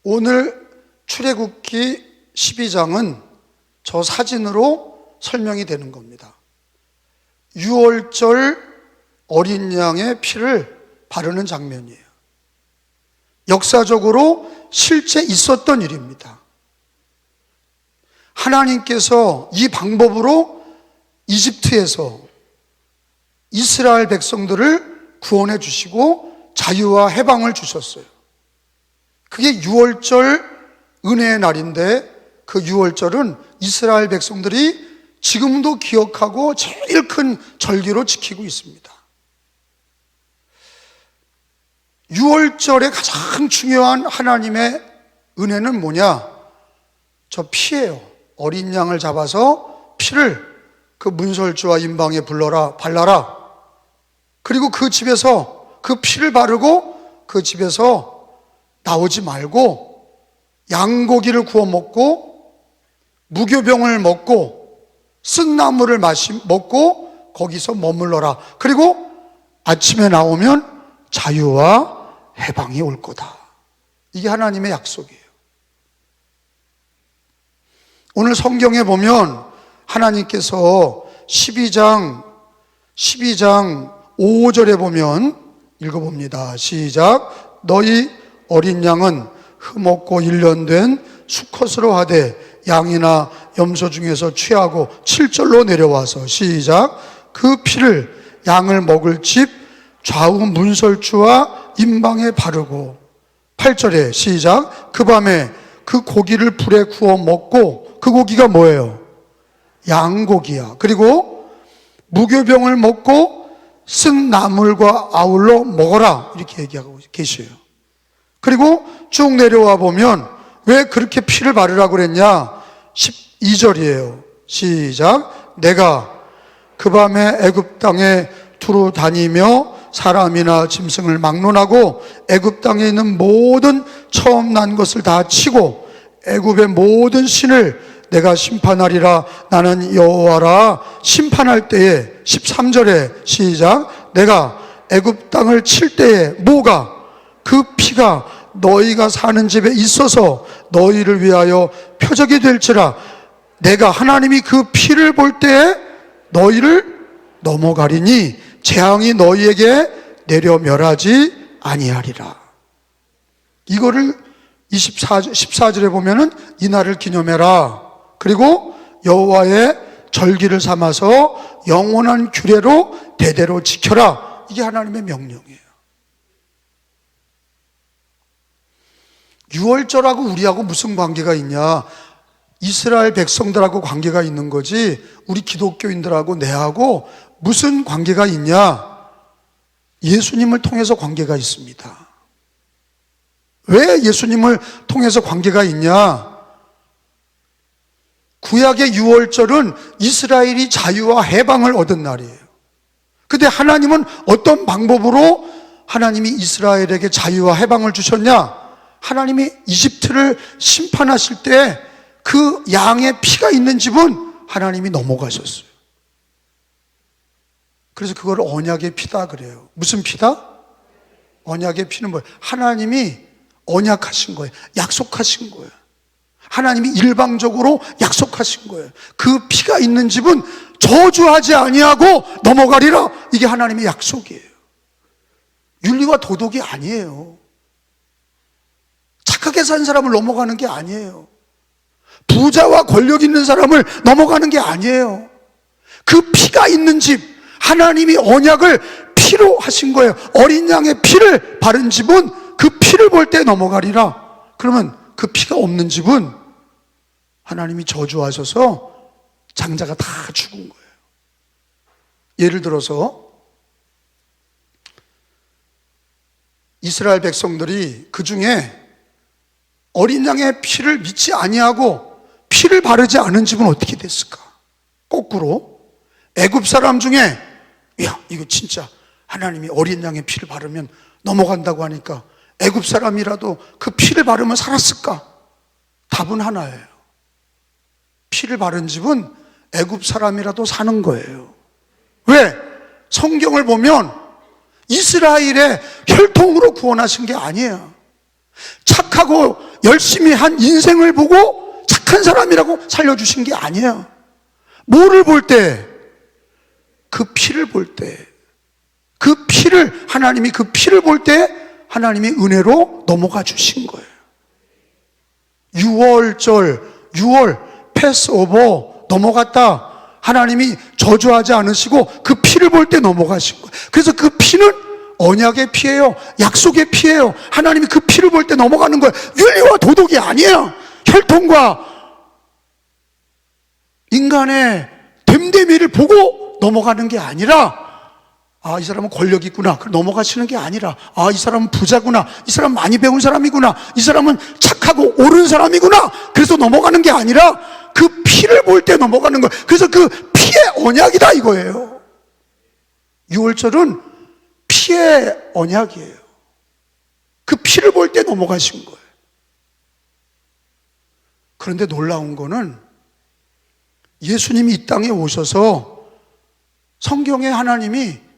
오늘 출애굽기 12장은 저 사진으로 설명이 되는 겁니다. 6월절 어린 양의 피를 바르는 장면이에요. 역사적으로 실제 있었던 일입니다. 하나님께서 이 방법으로 이집트에서 이스라엘 백성들을 구원해 주시고 자유와 해방을 주셨어요. 그게 6월절 은혜의 날인데, 그 6월절은 이스라엘 백성들이 지금도 기억하고 제일 큰 절기로 지키고 있습니다. 6월절의 가장 중요한 하나님의 은혜는 뭐냐? 저 피예요. 어린 양을 잡아서 피를 그 문설주와 임방에 발라라. 그리고 그 집에서 그 피를 바르고 그 집에서 나오지 말고 양고기를 구워 먹고 무교병을 먹고 쓴 나물을 먹고 거기서 머물러라. 그리고 아침에 나오면 자유와 해방이 올 거다. 이게 하나님의 약속이에요. 오늘 성경에 보면 하나님께서 12장 5절에 보면 읽어봅니다. 시작. 너희 어린 양은 흠없고 1년 된 수컷으로 하되 양이나 염소 중에서 취하고 7절로 내려와서 시작. 그 피를 양을 먹을 집 좌우 문설주와 임방에 바르고 8절에 시작. 그 밤에 그 고기를 불에 구워 먹고, 그 고기가 뭐예요? 양고기야. 그리고 무교병을 먹고 쓴 나물과 아울러 먹어라. 이렇게 얘기하고 계셔요. 그리고 쭉 내려와 보면 왜 그렇게 피를 바르라고 그랬냐? 12절이에요. 시작. 내가 그 밤에 애굽 땅에 두루 다니며 사람이나 짐승을 막론하고 애굽 땅에 있는 모든 처음 난 것을 다 치고 애굽의 모든 신을 내가 심판하리라. 나는 여호와라. 심판할 때에 13절에 시작. 내가 애굽 땅을 칠 때에 뭐가? 그 피가 너희가 사는 집에 있어서 너희를 위하여 표적이 될지라. 내가 하나님이 그 피를 볼 때에 너희를 넘어가리니 재앙이 너희에게 내려 멸하지 아니하리라. 이거를 14절에 보면은 이날을 기념해라. 그리고 여호와의 절기를 삼아서 영원한 규례로 대대로 지켜라. 이게 하나님의 명령이에요. 6월절하고 우리하고 무슨 관계가 있냐? 이스라엘 백성들하고 관계가 있는 거지 우리 기독교인들하고 내하고 무슨 관계가 있냐? 예수님을 통해서 관계가 있습니다. 왜 예수님을 통해서 관계가 있냐? 구약의 6월절은 이스라엘이 자유와 해방을 얻은 날이에요. 근데 하나님은 어떤 방법으로 하나님이 이스라엘에게 자유와 해방을 주셨냐? 하나님이 이집트를 심판하실 때 그 양의 피가 있는 집은 하나님이 넘어가셨어요. 그래서 그걸 언약의 피다 그래요. 무슨 피다? 언약의 피는 뭐예요? 하나님이 언약하신 거예요. 약속하신 거예요. 하나님이 일방적으로 약속하신 거예요. 그 피가 있는 집은 저주하지 아니하고 넘어가리라. 이게 하나님의 약속이에요. 윤리와 도덕이 아니에요. 착하게 산 사람을 넘어가는 게 아니에요. 부자와 권력 있는 사람을 넘어가는 게 아니에요. 그 피가 있는 집, 하나님이 언약을 피로 하신 거예요. 어린 양의 피를 바른 집은 그 피를 볼 때 넘어가리라. 그러면 그 피가 없는 집은 하나님이 저주하셔서 장자가 다 죽은 거예요. 예를 들어서 이스라엘 백성들이 그 중에 어린 양의 피를 믿지 아니하고 피를 바르지 않은 집은 어떻게 됐을까? 거꾸로 애굽 사람 중에 야, 이거 진짜 하나님이 어린 양의 피를 바르면 넘어간다고 하니까 애굽 사람이라도 그 피를 바르면 살았을까? 답은 하나예요. 피를 바른 집은 애굽 사람이라도 사는 거예요. 왜? 성경을 보면 이스라엘의 혈통으로 구원하신 게 아니에요. 착하고 열심히 한 인생을 보고 착한 사람이라고 살려주신 게 아니에요. 뭐를 볼 때? 그 피를 볼 때. 그 피를, 하나님이 그 피를 볼 때 하나님이 은혜로 넘어가 주신 거예요. 6월 패스오버 넘어갔다. 하나님이 저주하지 않으시고 그 피를 볼 때 넘어가신 거예요. 그래서 그 피는 언약의 피예요. 약속의 피예요. 하나님이 그 피를 볼 때 넘어가는 거예요. 윤리와 도덕이 아니에요. 혈통과 인간의 됨됨이를 보고 넘어가는 게 아니라, 아, 이 사람은 권력이 있구나, 그럼 넘어가시는 게 아니라, 아, 이 사람은 부자구나, 이 사람은 많이 배운 사람이구나, 이 사람은 착하고 옳은 사람이구나, 그래서 넘어가는 게 아니라 그 피를 볼 때 넘어가는 거예요. 그래서 그 피의 언약이다 이거예요. 유월절은 피의 언약이에요. 그 피를 볼 때 넘어가신 거예요. 그런데 놀라운 거는 예수님이 이 땅에 오셔서 성경에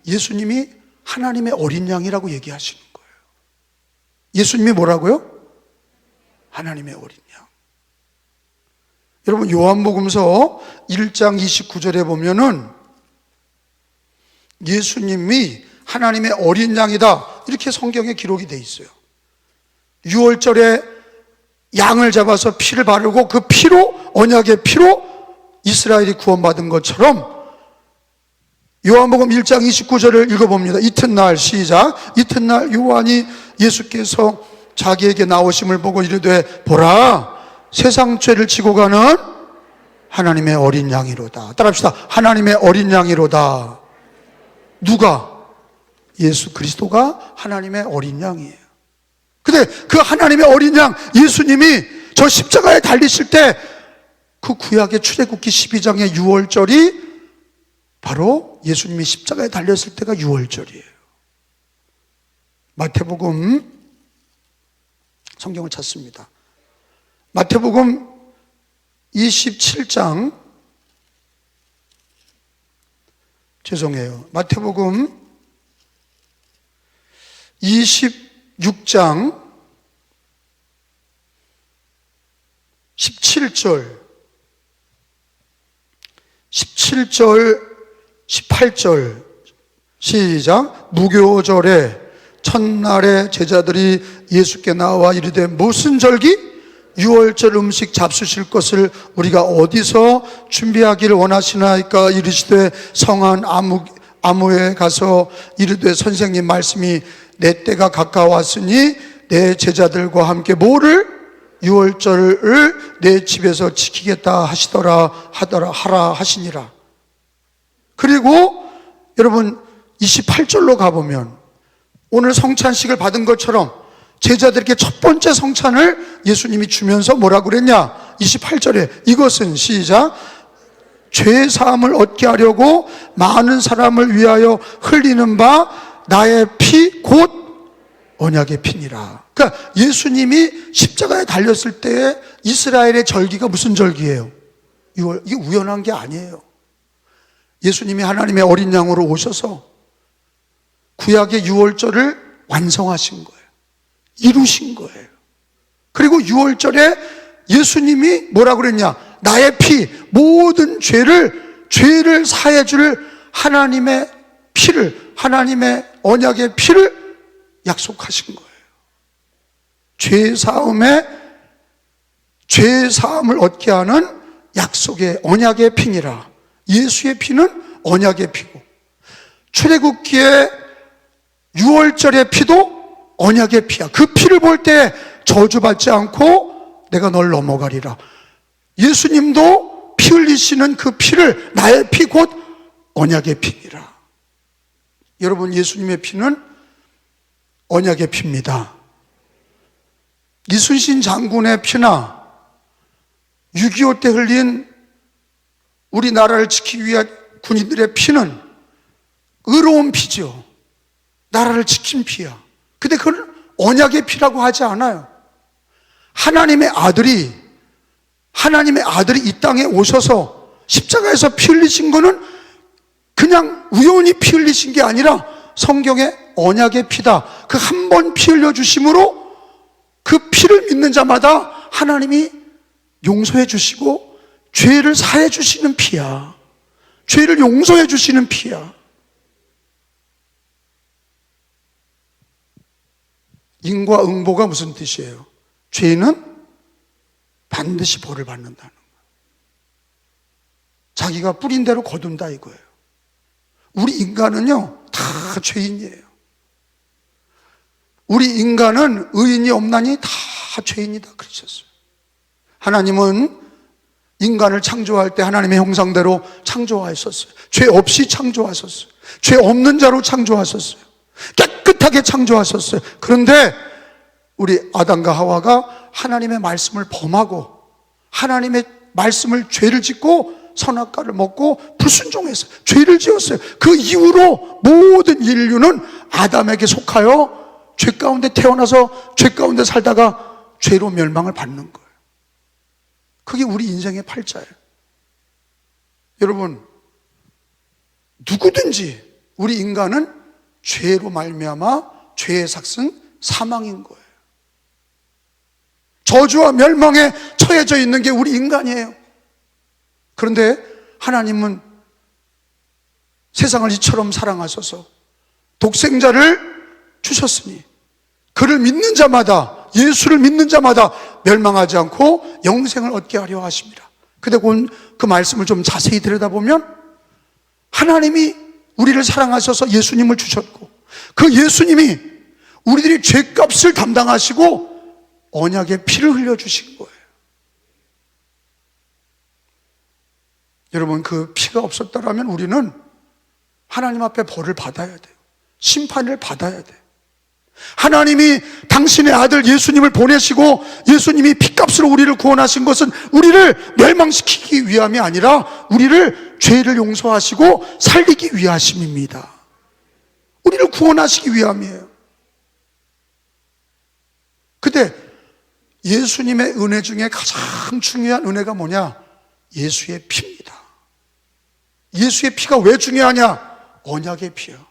예수님이 하나님의 어린 양이라고 얘기하시는 거예요. 예수님이 뭐라고요? 하나님의 어린 양. 여러분, 요한복음서 1장 29절에 보면은 예수님이 하나님의 어린 양이다, 이렇게 성경에 기록이 돼 있어요. 6월절에 양을 잡아서 피를 바르고 그 피로, 언약의 피로 이스라엘이 구원받은 것처럼, 요한복음 1장 29절을 읽어봅니다. 이튿날, 시작. 이튿날 요한이 예수께서 자기에게 나오심을 보고 이르되, 보라, 세상 죄를 지고 가는 하나님의 어린 양이로다. 따라합시다. 하나님의 어린 양이로다. 누가? 예수 그리스도가 하나님의 어린 양이에요. 근데 그 하나님의 어린 양 예수님이 저 십자가에 달리실 때 그 구약의 출애굽기 12장의 6월절이 바로 예수님이 십자가에 달렸을 때가 6월절이에요. 마태복음, 성경을 찾습니다. 마태복음 27장, 죄송해요. 마태복음 26장 17절, 18절, 시작. 무교절에 첫날에 제자들이 예수께 나와 이르되, 무슨 절기? 6월절 음식 잡수실 것을 우리가 어디서 준비하기를 원하시나이까? 이르시되, 성한 아무에 가서 이르되, 선생님 말씀이 내 때가 가까웠으니 내 제자들과 함께 뭐를? 6월절을 내 집에서 지키겠다 하라 하시니라. 그리고 여러분 28절로 가보면 오늘 성찬식을 받은 것처럼 제자들에게 첫 번째 성찬을 예수님이 주면서 뭐라고 그랬냐? 28절에 이것은, 시작, 죄 사함을 얻게 하려고 많은 사람을 위하여 흘리는 바 나의 피 곧 언약의 피니라. 그러니까 예수님이 십자가에 달렸을 때에 이스라엘의 절기가 무슨 절기예요? 이게 우연한 게 아니에요. 예수님이 하나님의 어린 양으로 오셔서 구약의 6월절을 완성하신 거예요. 이루신 거예요. 그리고 6월절에 예수님이 뭐라고 그랬냐? 나의 피, 모든 죄를 사해 줄 하나님의 피를, 하나님의 언약의 피를 약속하신 거예요. 죄 사함을 얻게 하는 약속의 언약의 피니라. 예수의 피는 언약의 피고, 출애굽기의 6월절의 피도 언약의 피야. 그 피를 볼 때 저주받지 않고 내가 널 넘어가리라. 예수님도 피 흘리시는 그 피를 나의 피 곧 언약의 피니라. 여러분, 예수님의 피는 언약의 피입니다. 이순신 장군의 피나 6.25 때 흘린 우리나라를 지키기 위한 군인들의 피는 의로운 피죠. 나라를 지킨 피야. 근데 그건 언약의 피라고 하지 않아요. 하나님의 아들이 이 땅에 오셔서 십자가에서 피 흘리신 거는 그냥 우연히 피 흘리신 게 아니라 성경의 언약의 피다. 그 한 번 피 흘려 주심으로 그 피를 믿는 자마다 하나님이 용서해 주시고 죄를 사해 주시는 피야. 죄를 용서해 주시는 피야. 인과 응보가 무슨 뜻이에요? 죄는 반드시 벌을 받는다는 거예요. 자기가 뿌린 대로 거둔다 이거예요. 우리 인간은요 다 죄인이에요. 우리 인간은 의인이 없나니 다 죄인이다 그러셨어요. 하나님은 인간을 창조할 때 하나님의 형상대로 창조하셨어요. 죄 없이 창조하셨어요. 죄 없는 자로 창조하셨어요. 깨끗하게 창조하셨어요. 그런데 우리 아담과 하와가 하나님의 말씀을 범하고 하나님의 말씀을 죄를 짓고 선악과를 먹고 불순종했어요. 죄를 지었어요. 그 이후로 모든 인류는 아담에게 속하여 죄 가운데 태어나서 죄 가운데 살다가 죄로 멸망을 받는 거예요. 그게 우리 인생의 팔자예요. 여러분, 누구든지 우리 인간은 죄로 말미암아 죄의 삭은 사망인 거예요. 저주와 멸망에 처해져 있는 게 우리 인간이에요. 그런데 하나님은 세상을 이처럼 사랑하셔서 독생자를 주셨으니 그를 믿는 자마다, 예수를 믿는 자마다 멸망하지 않고 영생을 얻게 하려 하십니다. 근데 그 말씀을 좀 자세히 들여다보면 하나님이 우리를 사랑하셔서 예수님을 주셨고 그 예수님이 우리들이 죄값을 담당하시고 언약의 피를 흘려주신 거예요. 여러분, 그 피가 없었다면 우리는 하나님 앞에 벌을 받아야 돼요. 심판을 받아야 돼요. 하나님이 당신의 아들 예수님을 보내시고 예수님이 피값으로 우리를 구원하신 것은 우리를 멸망시키기 위함이 아니라 우리를 죄를 용서하시고 살리기 위하심입니다. 우리를 구원하시기 위함이에요. 근데 예수님의 은혜 중에 가장 중요한 은혜가 뭐냐? 예수의 피입니다. 예수의 피가 왜 중요하냐? 언약의 피야.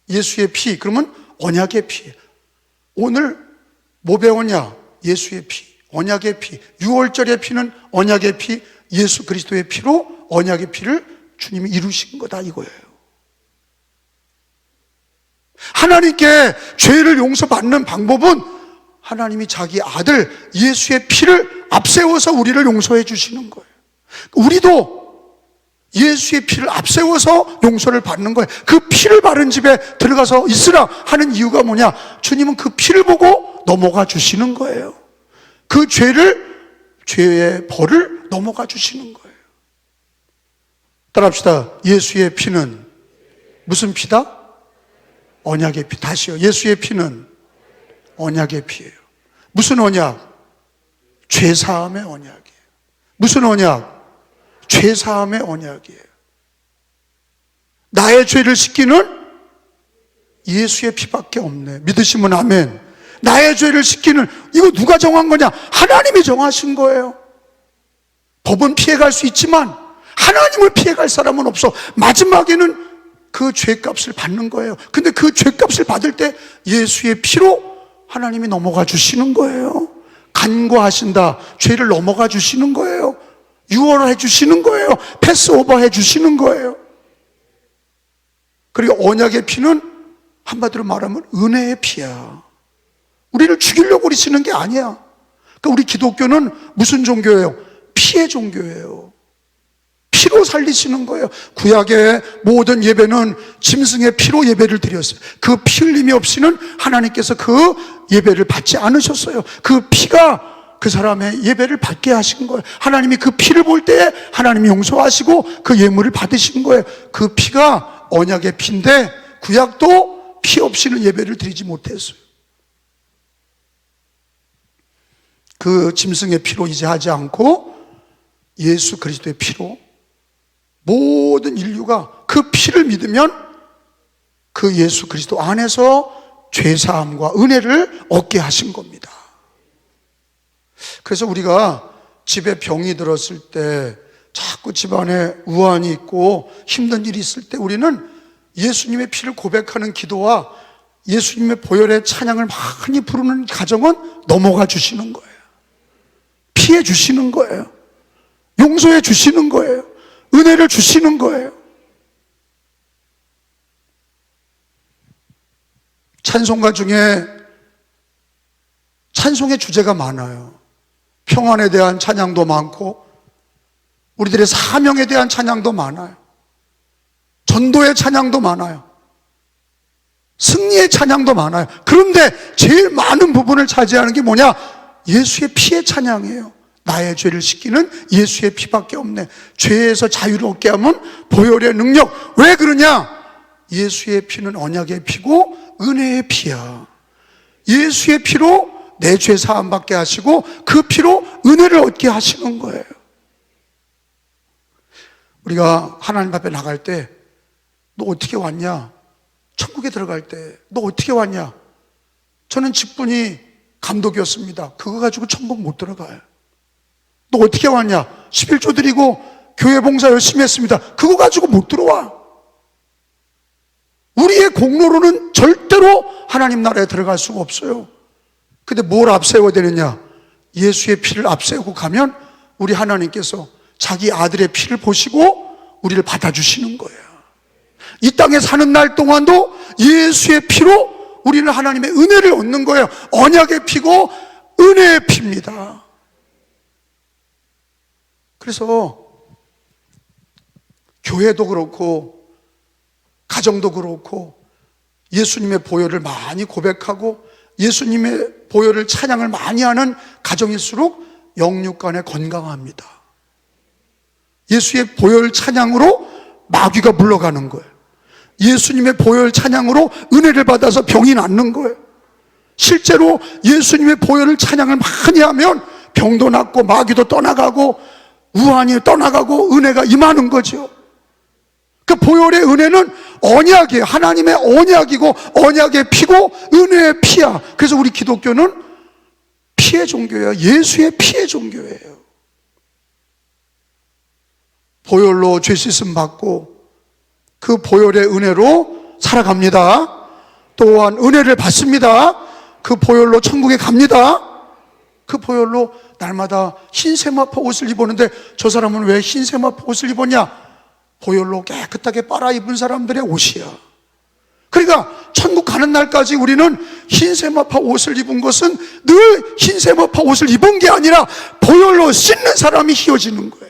예수의 피, 그러면 언약의 피. 오늘 뭐 배웠냐? 예수의 피, 언약의 피. 6월절의 피는 언약의 피, 예수 그리스도의 피로 언약의 피를 주님이 이루신 거다 이거예요. 하나님께 죄를 용서받는 방법은 하나님이 자기 아들 예수의 피를 앞세워서 우리를 용서해 주시는 거예요. 우리도 예수의 피를 앞세워서 용서를 받는 거예요. 그 피를 바른 집에 들어가서 있으라 하는 이유가 뭐냐? 주님은 그 피를 보고 넘어가 주시는 거예요. 그 죄의 벌을 넘어가 주시는 거예요. 따라합시다. 예수의 피는 무슨 피다? 언약의 피. 다시요. 예수의 피는 언약의 피예요. 무슨 언약? 죄사함의 언약이에요. 무슨 언약? 죄사함의 언약이에요. 나의 죄를 씻기는 예수의 피밖에 없네. 믿으시면 아멘. 나의 죄를 씻기는, 이거 누가 정한 거냐? 하나님이 정하신 거예요. 법은 피해갈 수 있지만 하나님을 피해갈 사람은 없어. 마지막에는 그 죄값을 받는 거예요. 근데 그 죄값을 받을 때 예수의 피로 하나님이 넘어가 주시는 거예요. 간과하신다. 죄를 넘어가 주시는 거예요. 유언해 주시는 거예요. 패스오버 해 주시는 거예요. 그리고 언약의 피는 한마디로 말하면 은혜의 피야. 우리를 죽이려고 그러시는 게 아니야. 그러니까 우리 기독교는 무슨 종교예요? 피의 종교예요. 피로 살리시는 거예요. 구약의 모든 예배는 짐승의 피로 예배를 드렸어요. 그 피 흘림이 없이는 하나님께서 그 예배를 받지 않으셨어요. 그 피가 그 사람의 예배를 받게 하신 거예요. 하나님이 그 피를 볼 때 하나님이 용서하시고 그 예물을 받으신 거예요. 그 피가 언약의 피인데 구약도 피 없이는 예배를 드리지 못했어요. 그 짐승의 피로 이제 하지 않고 예수 그리스도의 피로 모든 인류가 그 피를 믿으면 그 예수 그리스도 안에서 죄사함과 은혜를 얻게 하신 겁니다. 그래서 우리가 집에 병이 들었을 때, 자꾸 집안에 우환이 있고 힘든 일이 있을 때 우리는 예수님의 피를 고백하는 기도와 예수님의 보혈의 찬양을 많이 부르는 가정은 넘어가 주시는 거예요. 피해 주시는 거예요. 용서해 주시는 거예요. 은혜를 주시는 거예요. 찬송가 중에 찬송의 주제가 많아요. 평안에 대한 찬양도 많고 우리들의 사명에 대한 찬양도 많아요. 전도의 찬양도 많아요. 승리의 찬양도 많아요. 그런데 제일 많은 부분을 차지하는 게 뭐냐? 예수의 피의 찬양이에요. 나의 죄를 씻기는 예수의 피밖에 없네. 죄에서 자유를 얻게 하면 보혈의 능력. 왜 그러냐? 예수의 피는 언약의 피고 은혜의 피야. 예수의 피로 내 죄 사함 받게 하시고 그 피로 은혜를 얻게 하시는 거예요. 우리가 하나님 앞에 나갈 때 너 어떻게 왔냐? 천국에 들어갈 때 너 어떻게 왔냐? 저는 직분이 감독이었습니다. 그거 가지고 천국 못 들어가요. 너 어떻게 왔냐? 11조 드리고 교회 봉사 열심히 했습니다. 그거 가지고 못 들어와. 우리의 공로로는 절대로 하나님 나라에 들어갈 수가 없어요. 근데 뭘 앞세워야 되느냐? 예수의 피를 앞세우고 가면 우리 하나님께서 자기 아들의 피를 보시고 우리를 받아주시는 거예요. 이 땅에 사는 날 동안도 예수의 피로 우리는 하나님의 은혜를 얻는 거예요. 언약의 피고 은혜의 피입니다. 그래서 교회도 그렇고 가정도 그렇고 예수님의 보혈을 많이 고백하고 예수님의 보혈을 찬양을 많이 하는 가정일수록 영육간에 건강합니다. 예수의 보혈 찬양으로 마귀가 물러가는 거예요. 예수님의 보혈 찬양으로 은혜를 받아서 병이 낫는 거예요. 실제로 예수님의 보혈을 찬양을 많이 하면 병도 낫고 마귀도 떠나가고 우환이 떠나가고 은혜가 임하는 거죠. 그 보혈의 은혜는 언약이에요. 하나님의 언약이고 언약의 피고 은혜의 피야. 그래서 우리 기독교는 피의 종교예요. 예수의 피의 종교예요. 보혈로 죄 씻음 받고 그 보혈의 은혜로 살아갑니다. 또한 은혜를 받습니다. 그 보혈로 천국에 갑니다. 그 보혈로 날마다 흰 세마포 옷을 입었는데 저 사람은 왜 흰 세마포 옷을 입었냐? 보혈로 깨끗하게 빨아 입은 사람들의 옷이야. 그러니까 천국 가는 날까지 우리는 흰 세마포 옷을 입은 것은 늘 흰 세마포 옷을 입은 게 아니라 보혈로 씻는 사람이 휘어지는 거예요.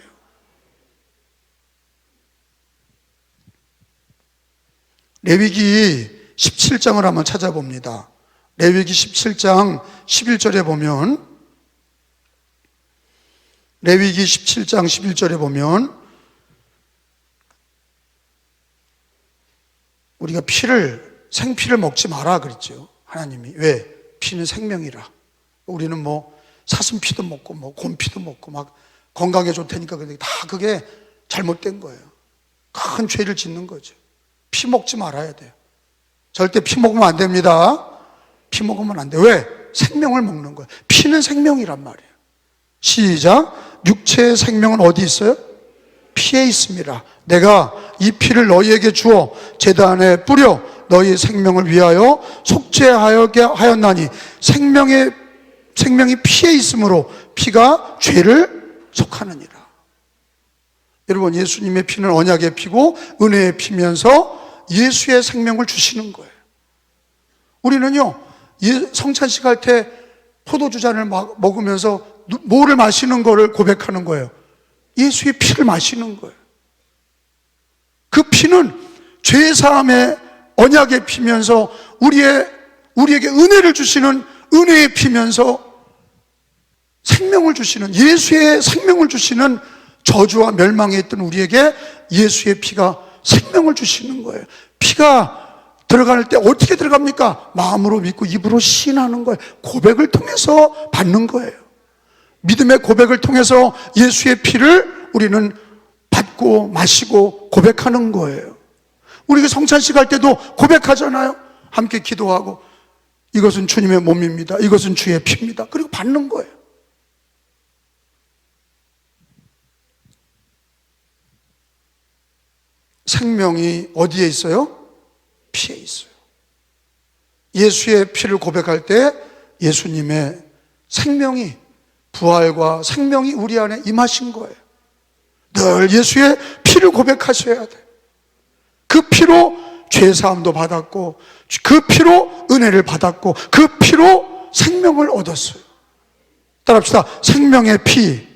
레위기 17장을 한번 찾아봅니다. 레위기 17장 11절에 보면 레위기 17장 11절에 보면 우리가 생피를 먹지 마라 그랬죠. 하나님이. 왜? 피는 생명이라. 우리는 뭐 사슴피도 먹고 뭐 곰피도 먹고 막 건강에 좋다니까 근데 다 그게 잘못된 거예요. 큰 죄를 짓는 거죠. 피 먹지 말아야 돼요. 절대 피 먹으면 안 됩니다. 피 먹으면 안 돼. 왜? 생명을 먹는 거예요. 피는 생명이란 말이에요. 시작. 육체의 생명은 어디 있어요? 피에 있습니다. 내가 이 피를 너희에게 주어 제단에 뿌려 너희 생명을 위하여 속죄하게 하였나니 생명이 피에 있으므로 피가 죄를 속하느니라. 여러분, 예수님의 피는 언약의 피고 은혜의 피면서 예수의 생명을 주시는 거예요. 우리는요, 성찬식 할 때 포도주 잔을 먹으면서 뭐를 마시는 거를 고백하는 거예요? 예수의 피를 마시는 거예요. 그 피는 죄사함의 언약의 피면서 우리에게 은혜를 주시는 은혜의 피면서 생명을 주시는, 예수의 생명을 주시는, 저주와 멸망에 있던 우리에게 예수의 피가 생명을 주시는 거예요. 피가 들어갈 때 어떻게 들어갑니까? 마음으로 믿고 입으로 시인하는 거예요. 고백을 통해서 받는 거예요. 믿음의 고백을 통해서 예수의 피를 우리는 받고 마시고 고백하는 거예요. 우리가 성찬식 할 때도 고백하잖아요. 함께 기도하고 이것은 주님의 몸입니다. 이것은 주의 피입니다. 그리고 받는 거예요. 생명이 어디에 있어요? 피에 있어요. 예수의 피를 고백할 때 예수님의 생명이, 부활과 생명이 우리 안에 임하신 거예요. 늘 예수의 피를 고백하셔야 돼. 그 피로 죄사함도 받았고, 그 피로 은혜를 받았고, 그 피로 생명을 얻었어요. 따라합시다. 생명의 피.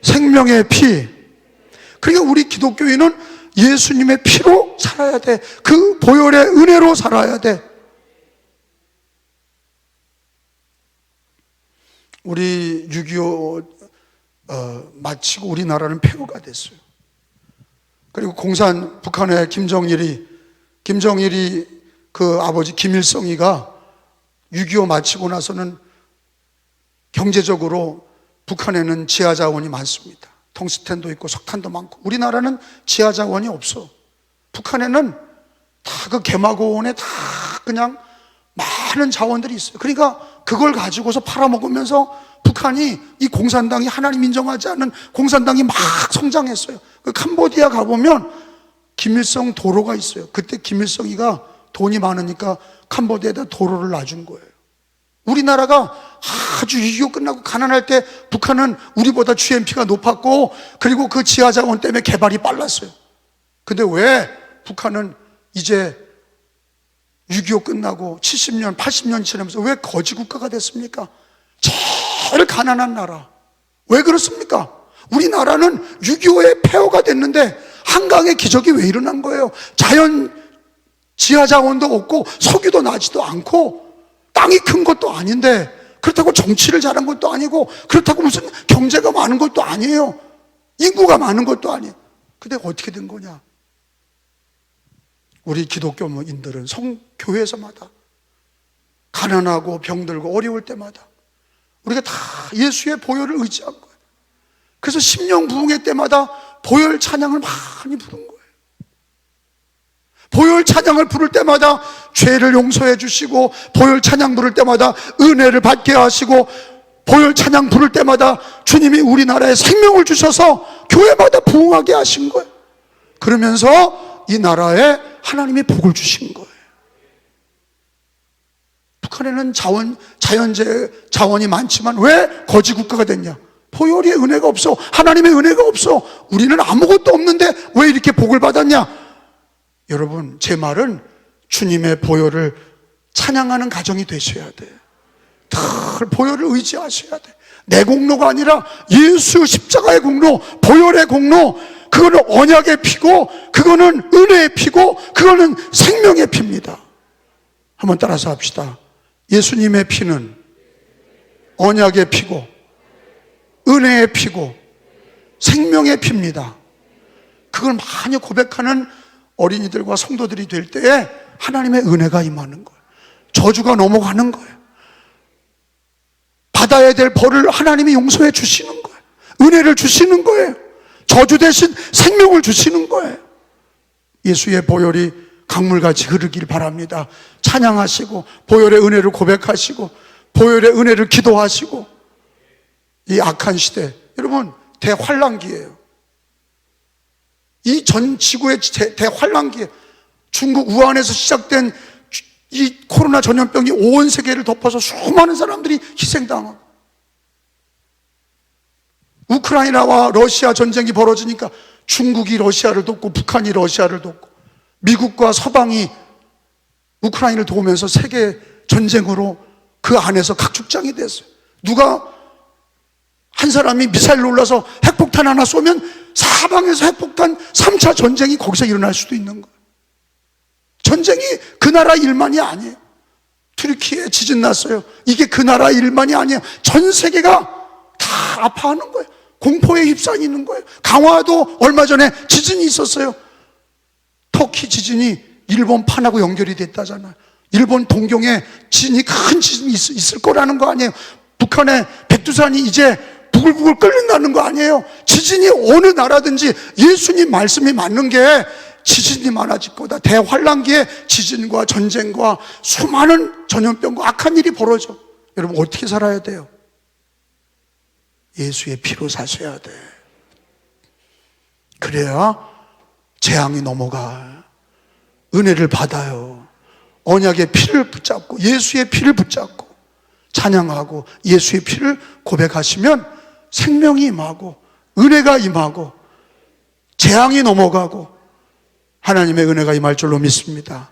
생명의 피. 그러니까 우리 기독교인은 예수님의 피로 살아야 돼. 그 보혈의 은혜로 살아야 돼. 우리 6.25 마치고 우리나라는 폐허가 됐어요. 그리고 공산, 북한의 김정일이 그 아버지 김일성이가 6.25 마치고 나서는 경제적으로 북한에는 지하 자원이 많습니다. 텅스텐도 있고 석탄도 많고. 우리나라는 지하 자원이 없어. 북한에는 다 그 개마고원에 다 그냥 많은 자원들이 있어요. 그러니까 그걸 가지고서 팔아먹으면서 북한이, 이 공산당이, 하나님 인정하지 않는 공산당이 막 성장했어요. 그 캄보디아 가보면 김일성 도로가 있어요. 그때 김일성이가 돈이 많으니까 캄보디아에다 도로를 놔준 거예요. 우리나라가 아주 6.25 끝나고 가난할 때 북한은 우리보다 GNP가 높았고, 그리고 그 지하자원 때문에 개발이 빨랐어요. 근데 왜 북한은 이제 6.25 끝나고 70년, 80년 지나면서 왜 거지국가가 됐습니까? 제일 가난한 나라. 왜 그렇습니까? 우리나라는 6.25에 폐허가 됐는데 한강의 기적이 왜 일어난 거예요? 자연 지하자원도 없고 석유도 나지도 않고 땅이 큰 것도 아닌데, 그렇다고 정치를 잘한 것도 아니고, 그렇다고 무슨 경제가 많은 것도 아니에요. 인구가 많은 것도 아니에요. 근데 어떻게 된 거냐? 우리 기독교인들은 교회에서마다 가난하고 병들고 어려울 때마다 우리가 다 예수의 보혈을 의지한 거예요. 그래서 심령부흥회 때마다 보혈 찬양을 많이 부른 거예요. 보혈 찬양을 부를 때마다 죄를 용서해 주시고, 보혈 찬양 부를 때마다 은혜를 받게 하시고, 보혈 찬양 부를 때마다 주님이 우리나라에 생명을 주셔서 교회마다 부흥하게 하신 거예요. 그러면서 이 나라에 하나님이 복을 주신 거예요. 북한에는 자원이 많지만 왜 거지국가가 됐냐? 보혈의 은혜가 없어. 하나님의 은혜가 없어. 우리는 아무것도 없는데 왜 이렇게 복을 받았냐? 여러분, 제 말은 주님의 보혈을 찬양하는 가정이 되셔야 돼. 늘 보혈을 의지하셔야 돼. 내 공로가 아니라 예수 십자가의 공로, 보혈의 공로, 그거는 언약의 피고, 그거는 은혜의 피고, 그거는 생명의 피입니다. 한번 따라서 합시다. 예수님의 피는 언약의 피고, 은혜의 피고, 생명의 피입니다. 그걸 많이 고백하는 어린이들과 성도들이 될 때에 하나님의 은혜가 임하는 거예요. 저주가 넘어가는 거예요. 받아야 될 벌을 하나님이 용서해 주시는 거예요. 은혜를 주시는 거예요. 저주 대신 생명을 주시는 거예요. 예수의 보혈이 강물같이 흐르길 바랍니다. 찬양하시고, 보혈의 은혜를 고백하시고, 보혈의 은혜를 기도하시고. 이 악한 시대, 여러분, 대환란기예요. 이 전 지구의 대환란기에 중국 우한에서 시작된 이 코로나 전염병이 온 세계를 덮어서 수많은 사람들이 희생당하고, 우크라이나와 러시아 전쟁이 벌어지니까 중국이 러시아를 돕고 북한이 러시아를 돕고 미국과 서방이 우크라이나를 도우면서 세계 전쟁으로 그 안에서 각축장이 됐어요. 누가 한 사람이 미사일로 올라서 핵폭탄 하나 쏘면 사방에서 핵폭탄 3차 전쟁이 거기서 일어날 수도 있는 거예요. 전쟁이 그 나라 일만이 아니에요. 튀르키예 지진 났어요. 이게 그 나라 일만이 아니에요. 전 세계가 다 아파하는 거예요. 공포에 휩싸이는 거예요. 강화도 얼마 전에 지진이 있었어요. 터키 지진이 일본 판하고 연결이 됐다잖아요. 일본 동경에 지진이 큰 지진이 있을 거라는 거 아니에요. 북한의 백두산이 이제 부글부글 끓는다는 거 아니에요. 지진이 어느 나라든지 예수님 말씀이 맞는 게 지진이 많아질 거다. 대환란기에 지진과 전쟁과 수많은 전염병과 악한 일이 벌어져. 여러분, 어떻게 살아야 돼요? 예수의 피로 사셔야 돼. 그래야 재앙이 넘어가. 은혜를 받아요. 언약의 피를 붙잡고 예수의 피를 붙잡고 찬양하고 예수의 피를 고백하시면 생명이 임하고 은혜가 임하고 재앙이 넘어가고 하나님의 은혜가 임할 줄로 믿습니다.